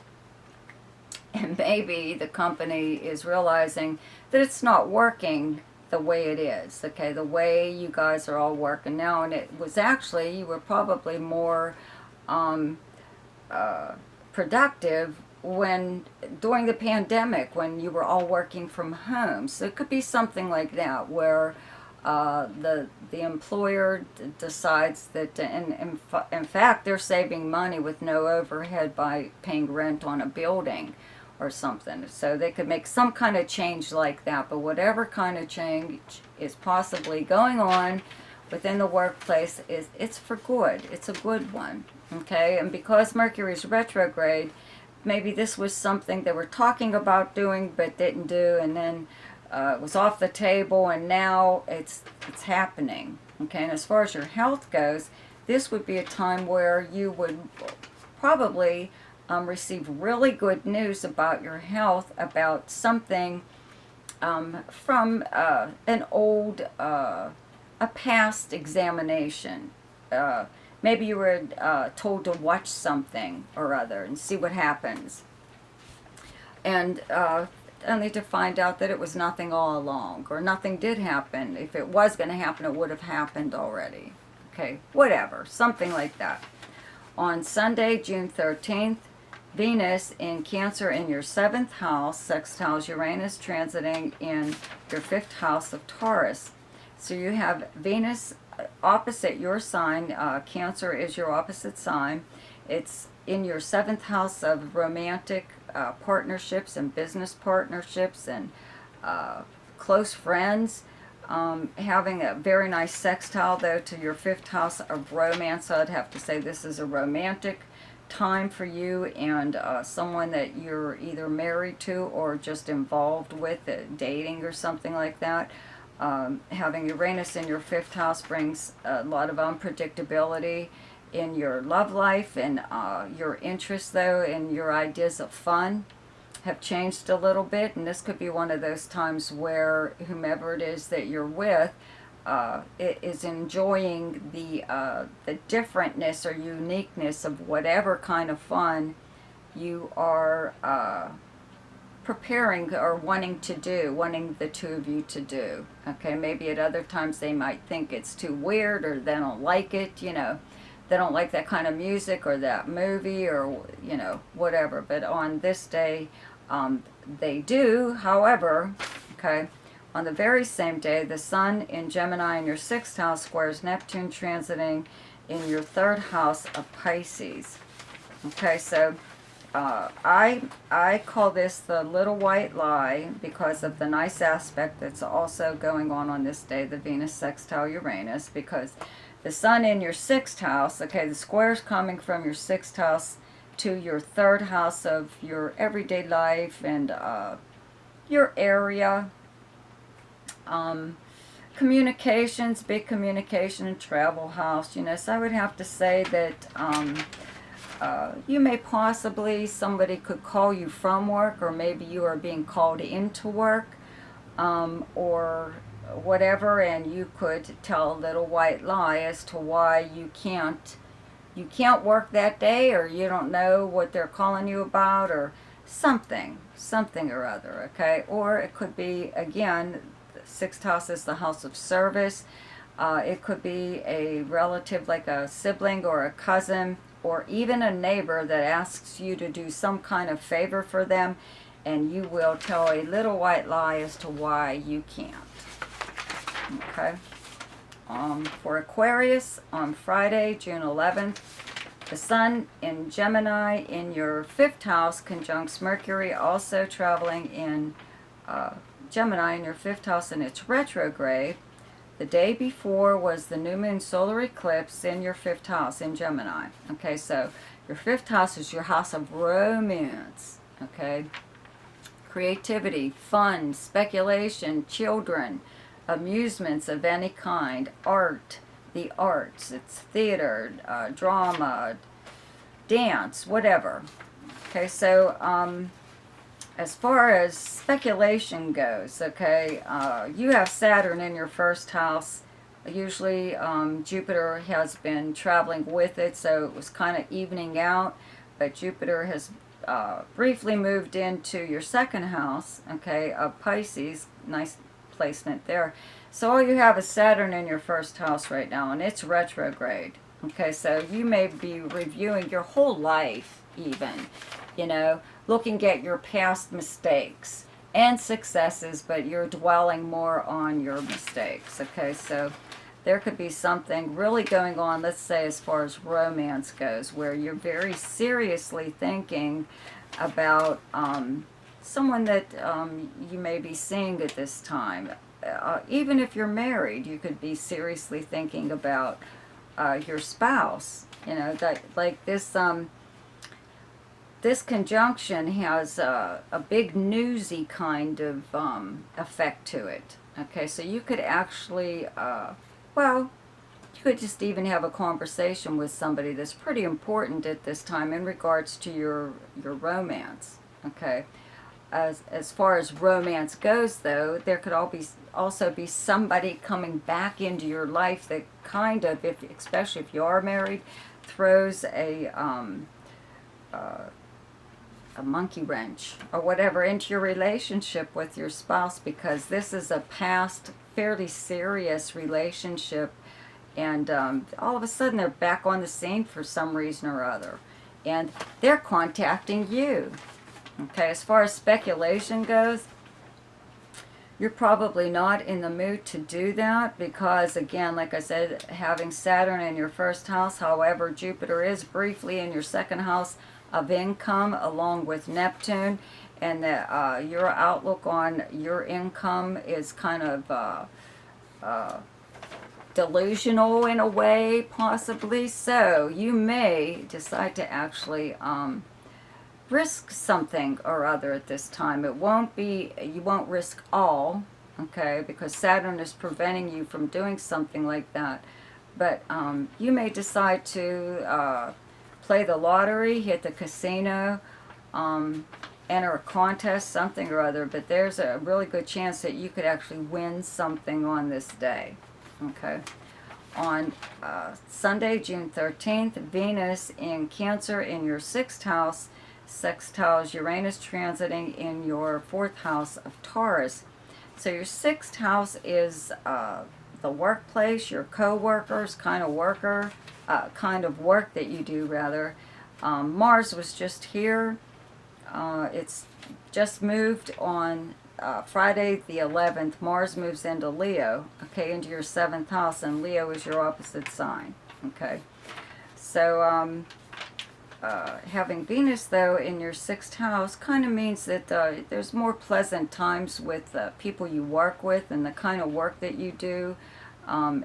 and maybe the company is realizing that it's not working the way it is, okay, the way you guys are all working now. And it was actually, you were probably more productive when during the pandemic, when you were all working from home. So it could be something like that, where the employer decides that, and in fact, they're saving money with no overhead by paying rent on a building or something. So they could make some kind of change like that. But whatever kind of change is possibly going on within the workplace, it's for good. It's a good one, okay? And because Mercury is retrograde, maybe this was something they were talking about doing but didn't do, and then it was off the table, and now it's happening, okay? And as far as your health goes, this would be a time where you would probably receive really good news about your health, about something from an old, a past examination. Maybe you were told to watch something or other and see what happens. And only to find out that it was nothing all along, or nothing did happen. If it was going to happen, it would have happened already. Okay, whatever, something like that. On Sunday, June 13th, Venus in Cancer in your 7th house sextiles Uranus, transiting in your 5th house of Taurus. So you have Venus opposite your sign. Cancer is your opposite sign. It's in your 7th house of romantic partnerships and business partnerships and close friends. Having a very nice sextile, though, to your 5th house of romance. So I'd have to say this is a romantic time for you and someone that you're either married to or just involved with, dating or something like that. Having Uranus in your 5th house brings a lot of unpredictability in your love life, and your interests, though, and your ideas of fun have changed a little bit. And this could be one of those times where whomever it is that you're with is enjoying the differentness or uniqueness of whatever kind of fun you are preparing or wanting the two of you to do. Okay, maybe at other times they might think it's too weird, or they don't like it, you know, they don't like that kind of music or that movie, or, you know, whatever. But on this day, they do. However, okay, on the very same day, the Sun in Gemini in your 6th house squares Neptune, transiting in your 3rd house of Pisces. Okay, so I call this the little white lie because of the nice aspect that's also going on this day, the Venus sextile Uranus, because the sun in your 6th house, okay, the square's coming from your 6th house to your 3rd house of your everyday life and your area. Communications, big communication and travel house, you know, so I would have to say that you may possibly, somebody could call you from work, or maybe you are being called into work, or whatever, and you could tell a little white lie as to why you can't work that day, or you don't know what they're calling you about, or something or other, okay? Or it could be, again, the 6th house is the house of service. It could be a relative, like a sibling or a cousin, or even a neighbor that asks you to do some kind of favor for them, and you will tell a little white lie as to why you can't. Okay? For Aquarius, on Friday, June 11th, the sun in Gemini in your 5th house conjuncts Mercury, also traveling in Gemini in your 5th house, and it's retrograde. The day before was the new moon solar eclipse in your 5th house in Gemini. Okay, so your 5th house is your house of romance. Okay, creativity, fun, speculation, children, amusements of any kind, art, the arts, it's theater, drama, dance, whatever. Okay, so as far as speculation goes, okay, you have Saturn in your 1st house. Usually Jupiter has been traveling with it, so it was kind of evening out, but Jupiter has briefly moved into your 2nd house, okay, of Pisces. Nice placement there. So all you have is Saturn in your 1st house right now, and it's retrograde. Okay, so you may be reviewing your whole life even, you know, looking at your past mistakes and successes, but you're dwelling more on your mistakes. Okay, so there could be something really going on, let's say as far as romance goes, where you're very seriously thinking about someone that you may be seeing at this time. Even if you're married, you could be seriously thinking about your spouse. You know, that, like this this conjunction has a big newsy kind of effect to it. Okay, so you could actually, well, you could just even have a conversation with somebody that's pretty important at this time in regards to your romance. Okay, as far as romance goes, though, there could also be somebody coming back into your life that kind of, especially if you are married, throws a monkey wrench or whatever into your relationship with your spouse, because this is a past, fairly serious relationship, and all of a sudden they're back on the scene for some reason or other, and they're contacting you. Okay, as far as speculation goes, you're probably not in the mood to do that because, again, like I said, having Saturn in your 1st house, however, Jupiter is briefly in your 2nd house of income along with Neptune, and that your outlook on your income is kind of delusional in a way, possibly. So you may decide to actually risk something or other at this time. It won't be, you won't risk all, okay, because Saturn is preventing you from doing something like that. But you may decide to play the lottery, hit the casino, enter a contest, something or other, but there's a really good chance that you could actually win something on this day. Okay. On Sunday, June 13th, Venus in Cancer in your 6th house sextiles Uranus transiting in your 4th house of Taurus. So your 6th house is the workplace, your co-workers, kind of work that you do, rather. Mars was just here. It's just moved on Friday the 11th. Mars moves into Leo, okay, into your 7th house, and Leo is your opposite sign, okay. So having Venus, though, in your 6th house kind of means that there's more pleasant times with people you work with, and the kind of work that you do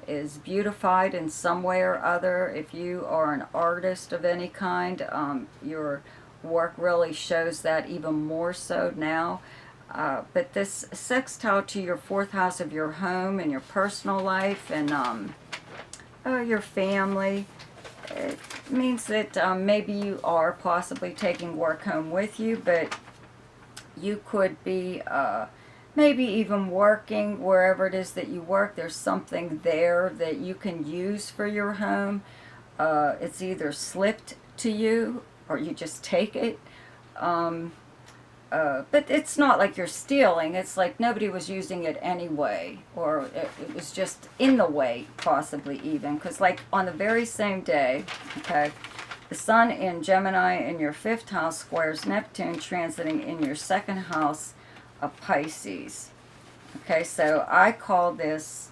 is beautified in some way or other. If you are an artist of any kind, your work really shows that even more so now. But this sextile to your 4th house of your home and your personal life and your family, it means that maybe you are possibly taking work home with you, but you could be maybe even working wherever it is that you work. There's something there that you can use for your home. It's either slipped to you or you just take it. But it's not like you're stealing. It's like nobody was using it anyway, or it was just in the way, possibly even. Because like on the very same day, okay, the Sun in Gemini in your 5th house squares Neptune transiting in your 2nd house of Pisces. Okay, so I call this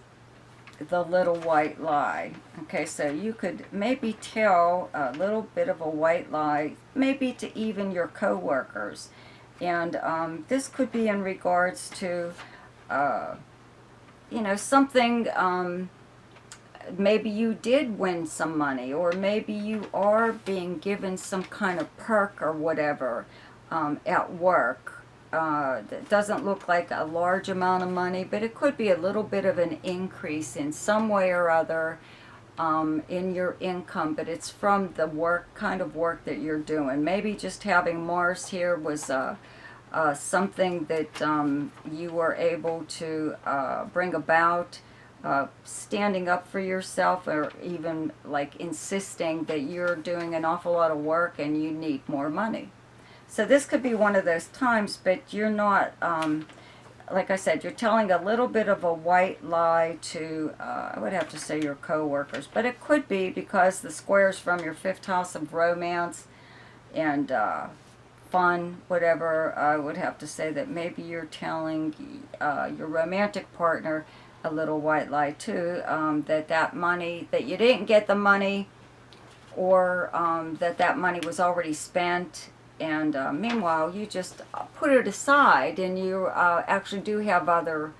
the little white lie. Okay, so you could maybe tell a little bit of a white lie, maybe to even your co-workers. And this could be in regards to, you know, something, maybe you did win some money, or maybe you are being given some kind of perk or whatever at work. It doesn't look like a large amount of money, but it could be a little bit of an increase in some way or other in your income, but it's from the work, kind of work that you're doing. Maybe just having Mars here was something that you were able to bring about, standing up for yourself, or even like insisting that you're doing an awful lot of work and you need more money. So this could be one of those times, but you're not, like I said, you're telling a little bit of a white lie to, I would have to say your co-workers, but it could be because the squares from your 5th house of romance and fun, whatever. I would have to say that maybe you're telling your romantic partner a little white lie too, that money, that you didn't get the money, or that money was already spent. And meanwhile, you just put it aside, and you actually do have other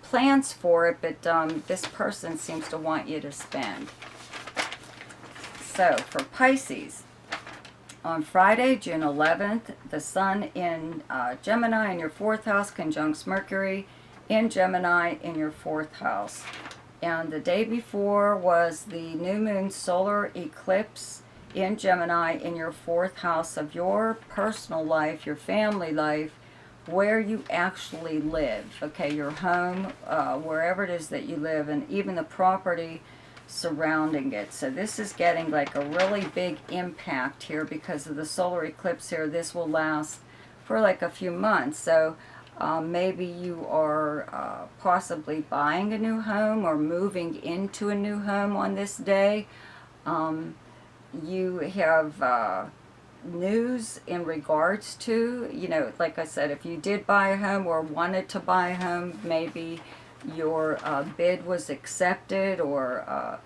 plans for it, but this person seems to want you to spend. So, for Pisces, on Friday, June 11th, the Sun in Gemini in your 4th house conjuncts Mercury in Gemini in your 4th house. And the day before was the new moon solar eclipse in Gemini in your 4th house of your personal life, your family life, where you actually live, okay, your home, wherever it is that you live, and even the property surrounding it. So this is getting like a really big impact here because of the solar eclipse here. This will last for like a few months. So maybe you are possibly buying a new home or moving into a new home on this day. You have news in regards to, you know, like I said, if you did buy a home or wanted to buy a home, maybe your bid was accepted, or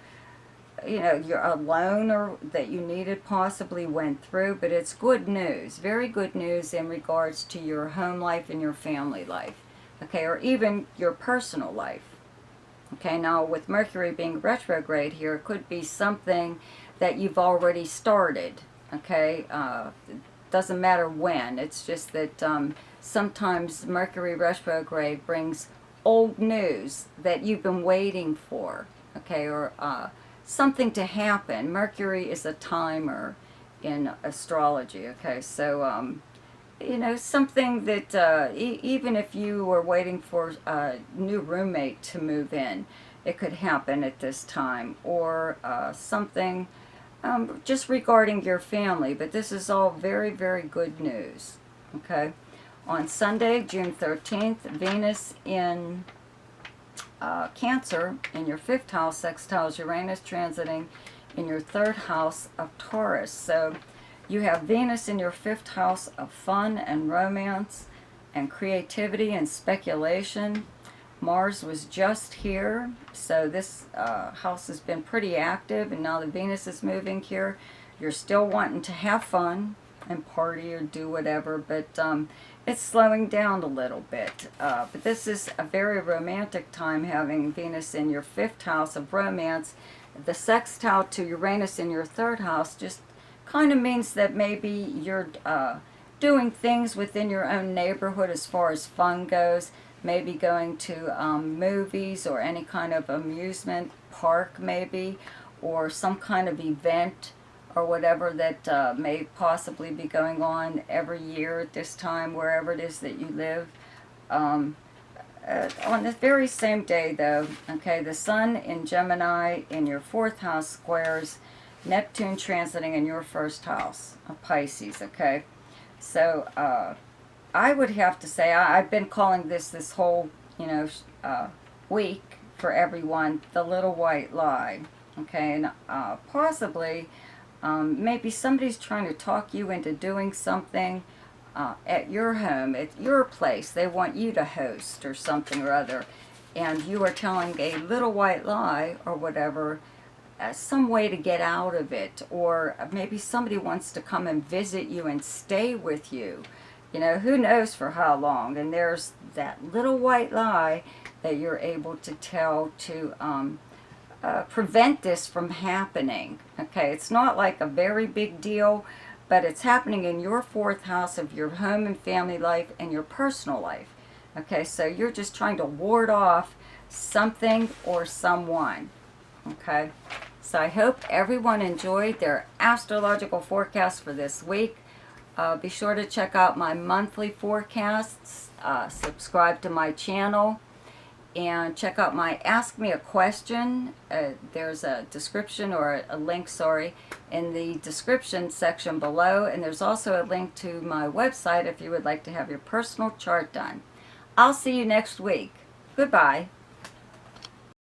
you know, a loan or that you needed possibly went through. But it's good news, very good news in regards to your home life and your family life, okay, or even your personal life. Okay, now with Mercury being retrograde here, it could be something that you've already started, okay? Doesn't matter when. It's just that sometimes Mercury retrograde brings old news that you've been waiting for, okay, or something to happen. Mercury is a timer in astrology, okay? So, you know, something that even if you were waiting for a new roommate to move in, it could happen at this time, or something just regarding your family. But this is all very, very good news, okay? On Sunday, June 13th, Venus in Cancer in your 5th house sextiles Uranus transiting in your 3rd house of Taurus. So you have Venus in your 5th house of fun and romance and creativity and speculation. Mars was just here, so this house has been pretty active, and now the Venus is moving here. You're still wanting to have fun and party or do whatever, but it's slowing down a little bit. But this is a very romantic time, having Venus in your 5th house of romance. The sextile to Uranus in your 3rd house just kind of means that maybe you're doing things within your own neighborhood as far as fun goes. Maybe going to movies or any kind of amusement park maybe, or some kind of event or whatever that may possibly be going on every year at this time, wherever it is that you live. On the very same day, though, okay, the Sun in Gemini in your 4th house squares Neptune transiting in your 1st house of Pisces, okay? So, I would have to say, I've been calling this whole, week for everyone, the little white lie, okay? And possibly, maybe somebody's trying to talk you into doing something at your home, at your place. They want you to host or something or other, and you are telling a little white lie or whatever, some way to get out of it. Or maybe somebody wants to come and visit you and stay with you. Who knows for how long. And there's that little white lie that you're able to tell to prevent this from happening. Okay, it's not like a very big deal, but it's happening in your 4th house of your home and family life and your personal life. Okay, so you're just trying to ward off something or someone. Okay, so I hope everyone enjoyed their astrological forecast for this week. Be sure to check out my monthly forecasts, subscribe to my channel, and check out my Ask Me a Question. There's a description, or a link, sorry, in the description section below, and there's also a link to my website if you would like to have your personal chart done. I'll see you next week. Goodbye.